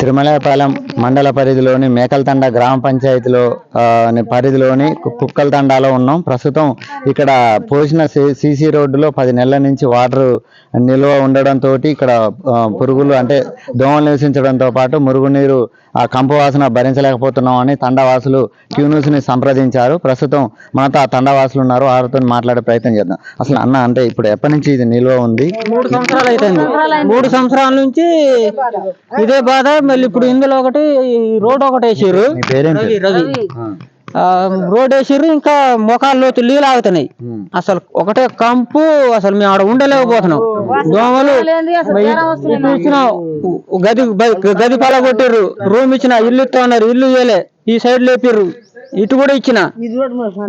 తిరుమలపాలెం మండల పరిధిలోని మేకలతండ గ్రామ పంచాయతీలో పరిధిలోని కుక్కలతండాలో ఉన్నాం. ప్రస్తుతం ఇక్కడ పోసిన సీసీ రోడ్డులో 10 నెలల నుంచి వాటర్ నిల్వ ఉండడంతో ఇక్కడ పురుగులు అంటే దోమలు నివసించడంతో పాటు మురుగునీరు ఆ కంపు వాసన భరించలేకపోతున్నామని తండావాసులు క్యూన్యూస్ని సంప్రదించారు. ప్రస్తుతం మనతో ఆ తండావాసులు ఉన్నారు, వారితో మాట్లాడే ప్రయత్నం చేద్దాం. అసలు అన్న అంటే ఇప్పుడు ఎప్పటి నుంచి ఇది నిల్వ ఉంది? 3 సంవత్సరాలు అయిపోయింది. 3 సంవత్సరాల నుంచి ఇదే బాధ. మళ్ళీ ఇప్పుడు ఇందులో ఒకటి రోడ్ ఒకటి వేసారు. రవి రోడ్ వేసారు. ఇంకా మొఖాలు లోతు నీళ్ళు ఆగుతున్నాయి. అసలు ఒకటే కంపు. అసలు మేము ఆడ ఉండలేకపోతున్నాం. దోమలు ఇచ్చిన గది పలగొట్టారు. రూమ్ ఇచ్చిన ఇల్లు ఇస్తా ఉన్నారు. ఇల్లు ఇయ్యలే. ఈ సైడ్ లేపారు. ఇటు కూడా ఇచ్చిన.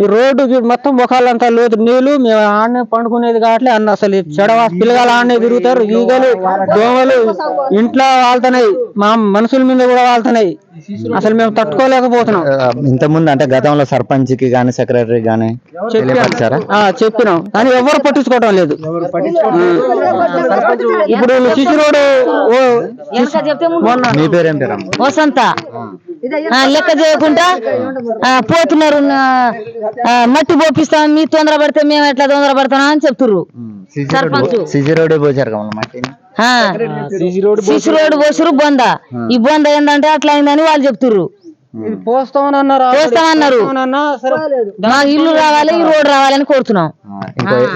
ఈ రోడ్డు మొత్తం ముఖాలంతా లోతు నీళ్లు. మేము ఆడనే పండుకునేది కావట్లే అన్న. అసలు చెడవాస పిల్లగాలు ఆడనే తిరుగుతారు. ఈగలు దోమలు ఇంట్లో వాళ్తున్నాయి. మా మనుషుల మీద కూడా వాళ్తున్నాయి. అసలు మేము తట్టుకోలేకపోతున్నాం. ఇంతకుముందు అంటే గతంలో సర్పంచ్ కి గానీ సెక్రటరీ గానీ చెప్పినాం కానీ ఎవరు పట్టించుకోవడం లేదు. ఇప్పుడు సిసి రోడ్డు మీ పేరేం పేరు? వసంత. లెక్క చేయకుండా పోతున్నారు. మట్టి పోపిస్తాం, మీ తొందర పడితే మేము ఎట్లా తొందర పడతాం అని చెప్తుర్రు. సిసి రోడ్ పోసారు మట్టిని. సిసి రోడ్డు పోసారు. బొంద ఈ బొంద ఏంటంటే అట్లా అయిందని వాళ్ళు చెప్తుర్రు. పోస్తామన్నారు. మా ఇల్లు రావాలి, ఈ రోడ్డు రావాలని కోరుతున్నాం.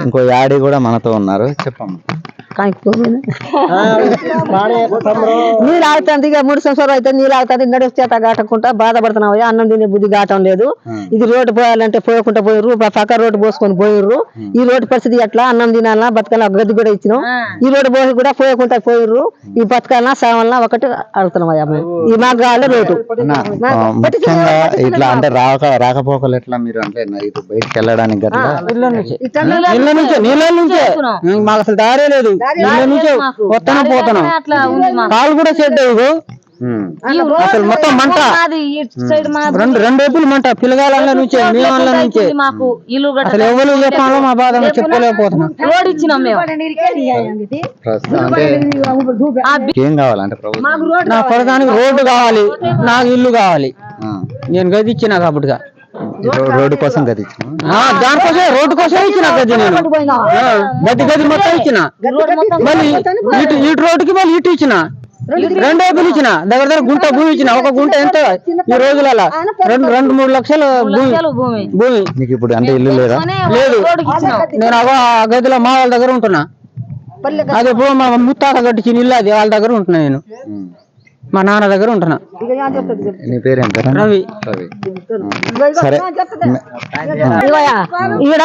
ఇంకో యాడి కూడా మనతో ఉన్నారు, చెప్పమ్మా. నీళ్ళు ఆగుతుంది. ఇక 3 సంవత్సరాలు అయితే నీళ్ళు ఆగుతుంది. నడిచి చేత గాటకుండా బాధపడుతున్నావు. అన్నం తినే బుద్ధి గాటం లేదు. ఇది రోడ్డు పోయాలంటే పోయకుండా పోయిర్రు. పక్క రోడ్డు పోసుకొని పోయిర్రు. ఈ రోడ్డు పరిస్థితి ఎట్లా? అన్నం తినాలన్నా బతకాల గది కూడా ఇచ్చినాం. ఈ రోడ్డు పోయి కూడా పోయకుండా పోయిర్రు. ఈ బతకాలన్నా సావాలన్నా ఒకటి అడుగుతున్నాం. ఈ మాకు కావాలి రోడ్డు. ఇట్లా అంటే రాకపోకలు ఎట్లా? మీరు అంటే బయటకు వెళ్ళడానికి నీళ్ళ నుంచే మాకు అసలు దారే లేదు. నీళ్ళ నుంచే వస్తాను పోతున్నాం. కాలు కూడా సెట్ అయ్యి అసలు మొత్తం మంట. రెండు వైపులు మంట. పిల్లగాళ్ళ నుంచే మేమల్ల నుంచే అసలు ఎవరు చెప్పాలో మా బాధ చెప్పలేకపోతున్నాం. ఏం కావాలంటే నా పొలదానికి రోడ్డు కావాలి, నాకు ఇల్లు కావాలి. నేను గది ఇచ్చినా కాబట్టిగా రోడ్డు కోసం గది దానికోసం రోడ్డు కోసం ఇచ్చిన గది. నేను గది మొత్తం ఇచ్చిన. మళ్ళీ ఇటు రోడ్డుకి మళ్ళీ ఇటు ఇచ్చిన. 2 వైపులు ఇచ్చిన. దగ్గర గుంట భూమి ఇచ్చిన. ఒక గుంట ఎంత ఈ రోజులలో 2-3 లక్షల భూమి. ఇప్పుడు అంటే ఇల్లు లేదా? లేదు. నేను ఆ గదిలో మా వాళ్ళ దగ్గర ఉంటున్నా. అదే మా ముత్తాత కట్టించిన ఇల్లు అది. వాళ్ళ దగ్గర ఉంటున్నా. నేను మా నాన్న దగ్గర ఉంటున్నా. నీ పేరేం? రవి. సరే ఈడ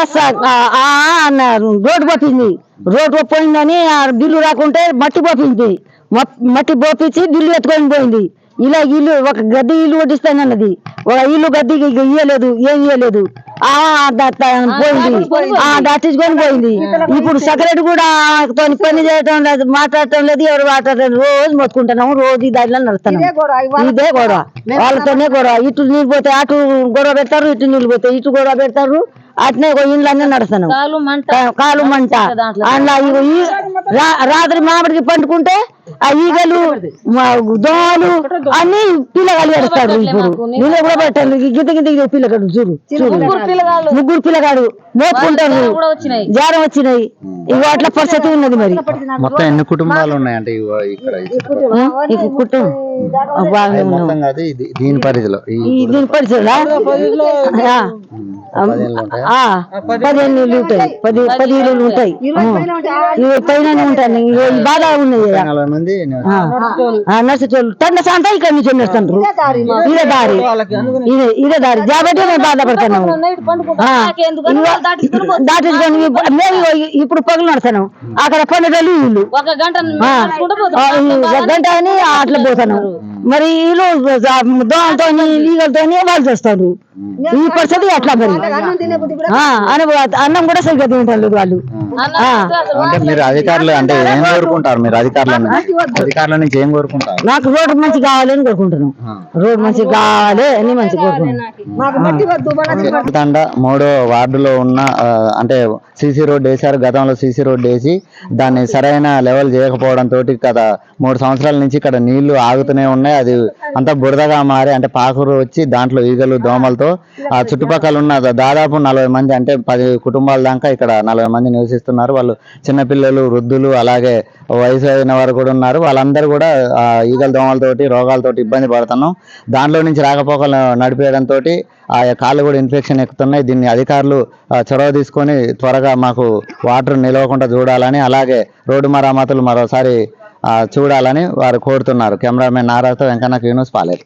అన్నారు రోడ్డు పోపింది. రోడ్డు పోయిందని బిల్లు రాకుంటే మట్టి పోపింది. మట్టి పోపించి బిల్లు ఎత్తుకొని పోయింది. ఇలా ఇల్లు ఒక గడ్డి ఇల్లు వడ్డిస్తానన్నది. ఒక ఇల్లు గడ్డికి ఇయ్యలేదు, ఏం ఇయ్యలేదు. పోయింది. దట్టించుకొని పోయింది. ఇప్పుడు సెక్రటరీ కూడా పని చేయటం లేదు, మాట్లాడటం లేదు, ఎవరు మాట్లాడటం. రోజు మొత్తుకుంటున్నాము. రోజు దారిలో నడుస్తున్నాం. ఇదే గొడవ. వాళ్ళతోనే గొడవ. ఇటు నీళ్ళు పోతే అటు గొడవ పెడతారు, ఇటు నీళ్ళు పోతే ఇటు గొడవ పెడతారు. అట్నే ఇండ్లన్నీ నడుస్తున్నాం. కాలు మంట. అందులో రాత్రి మామిడికి పండుకుంటే ఆ ఈగలు దోమలు అన్ని పిల్లగాలు ఏడుస్తాడు. ఇప్పుడు నీళ్ళు కూడా పెట్టాను. గింత పిల్లగాడు చూడు చూడు. 3 పిల్లగాడు మోపుకుంటారు. జ్వరం వచ్చినాయి. ఇవి అట్లా పరిస్థితి ఉన్నది. మరి మొత్తం ఎన్ని కుటుంబాలు ఉన్నాయంటే కుటుంబం దీని పరిధిలో? దీని పరిధిలో 15 ఇల్లు ఉంటాయి. 10 ఇల్లు ఉంటాయి. పైన ఉంటాయి. బాధ ఉన్నాయి. నర్సటోళ్ళు తండ్రి సాంత ఇక్కడ నుంచి నడుస్తుంటారు. ఇదే దారి. ఇదే దారి కాబట్టి మేము బాధపడుతున్నాము. దాటించుకొని మేము ఇప్పుడు పగులు నడుస్తున్నాం. అక్కడ 12 ఇల్లు ఒక గంట అని అట్లా పోతున్నాం. మరి వీళ్ళు దోమలతో ఈగలతో వాళ్ళు చేస్తారు. ఈ పరిస్థితి ఎట్లా? మరి అన్నం కూడా సరిగ్గా తింటారు వాళ్ళు. అంటే మీరు అధికారులు అంటే ఏం కోరుకుంటారు? మీరు అధికారులను అధికారుల నుంచి ఏం కోరుకుంటారు? నాకు రోడ్డు మంచి కావాలని కోరుకుంటున్నాం. రోడ్డు మంచి కావాలి అని మంచి కోరుకుంటున్నాం. తండ 3వ వార్డులో ఉన్న అంటే సీసీ రోడ్డు వేశారు. గతంలో సీసీ రోడ్డు వేసి దాన్ని సరైన లెవెల్ చేయకపోవడం తోటి గత 3 సంవత్సరాల నుంచి ఇక్కడ నీళ్లు ఆగుతూనే ఉన్నాయి. అది అంతా బురదగా మారి అంటే పాకురు వచ్చి దాంట్లో ఈగలు దోమలతో ఆ చుట్టుపక్కల ఉన్న దాదాపు 40 మంది అంటే 10 కుటుంబాల దాకా ఇక్కడ 40 మంది నివసిస్తున్నారు. వాళ్ళు చిన్నపిల్లలు, వృద్ధులు, అలాగే వయసు అయిన వారు కూడా ఉన్నారు. వాళ్ళందరూ కూడా ఈగల దోమలతోటి రోగాలతోటి ఇబ్బంది పడుతున్నాం. దాంట్లో నుంచి రాకపోకలు నడిపేయడంతో ఆ కాళ్ళు కూడా ఇన్ఫెక్షన్ ఎక్కుతున్నాయి. దీన్ని అధికారులు చొరవ తీసుకొని త్వరగా మాకు వాటర్ నిలవకుండా చూడాలని, అలాగే రోడ్డు మరమ్మతులు మరోసారి చూడాలని వారు కోరుతున్నారు. కెమెరామెన్ నారాజుతో వెంకన్న, న్యూస్ పాలేరు.